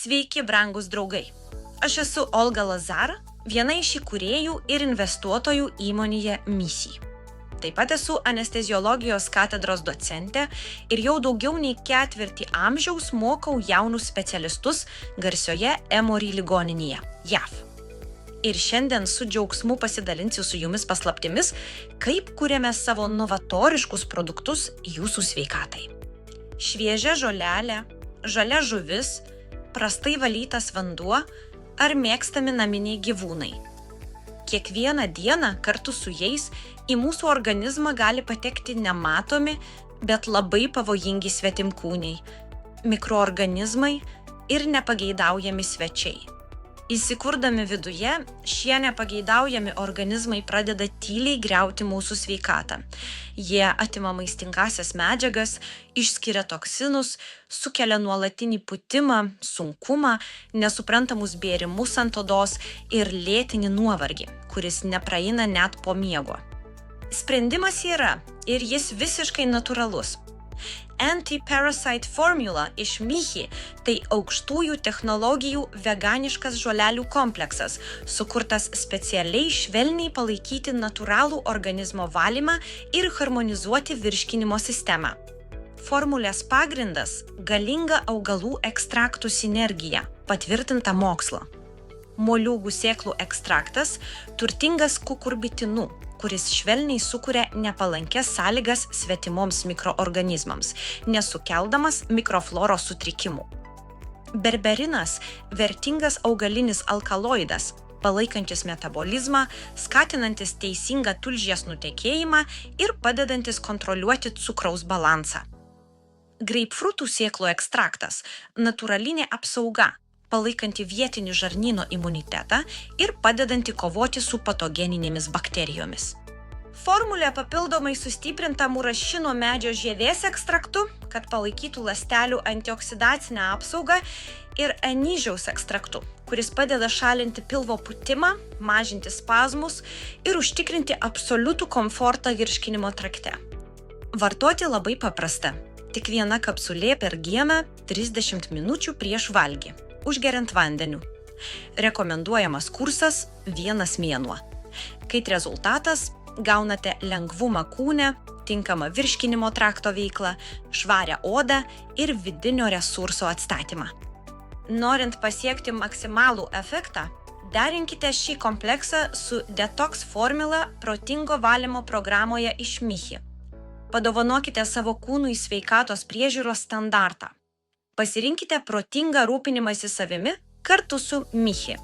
Sveiki, brangus draugai. Aš esu Olga Lazar, viena iš įkūrėjų ir investuotojų įmonėje Misij. Taip pat esu anesteziologijos katedros docentė ir jau daugiau nei ketvirtį amžiaus mokau jaunus specialistus garsioje Emory ligoninėje, JAV. Ir šiandien su džiaugsmu pasidalinsiu su jumis paslaptimis, kaip kuriame savo novatoriškus produktus jūsų sveikatai. Šviežia žolelė, žalia žuvis, prastai valytas vanduo ar mėgstami naminiai gyvūnai. Kiekvieną dieną kartu su jais į mūsų organizmą gali patekti nematomi, bet labai pavojingi svetimkūniai, mikroorganizmai ir nepageidaujami svečiai. Įsikurdami viduje, šie nepageidaujami organizmai pradeda tyliai griauti mūsų sveikatą. Jie atima maistingąsias medžiagas, išskiria toksinus, sukelia nuolatinį pūtimą, sunkumą, nesuprantamus bėrimus ant odos ir lėtinį nuovargį, kuris nepraeina net po miego. Sprendimas yra ir jis visiškai natūralus. Anti-Parasite Formula iš Misij tai aukštųjų technologijų veganiškas žolelių kompleksas, sukurtas specialiai švelniai palaikyti natūralų organizmo valymą ir harmonizuoti virškinimo sistemą. Formulės pagrindas – galinga augalų ekstraktų sinergija, patvirtinta mokslo. Moliūgų sėklų ekstraktas turtingas kukurbitinu, kuris švelniai sukuria nepalankes sąlygas svetimoms mikroorganizmams, nesukeldamas mikrofloros sutrikimų. Berberinas – vertingas augalinis alkaloidas, palaikantis metabolizmą, skatinantis teisingą tulžies nutekėjimą ir padedantis kontroliuoti cukraus balansą. Greipfrutų sėklų ekstraktas – natūralinė apsauga, palaikanti vietinį žarnyno imunitetą ir padedanti kovoti su patogeninėmis bakterijomis. Formulė papildomai sustiprinta murašino medžio žievės ekstraktu, kad palaikytų ląstelių antioksidacinę apsaugą, ir anyžiaus ekstraktu, kuris padeda šalinti pilvo pūtimą, mažinti spazmus ir užtikrinti absoliutų komfortą virškinimo trakte. Vartoti labai paprasta. Tik viena kapsulė per dieną 30 minučių prieš valgį. Užgeriant vandeniu. Rekomenduojamas kursas 1 mėnuo. Kaip rezultatas, gaunate lengvumą kūne, tinkamą virškinimo trakto veiklą, švarią odą ir vidinio resurso atstatymą. Norint pasiekti maksimalų efektą, derinkite šį kompleksą su Detox Formula protingo valymo programoje iš Misij. Padovanokite savo kūnui sveikatos priežiūros standartą. Pasirinkite protingą rūpinimąsi savimi kartu su Misij.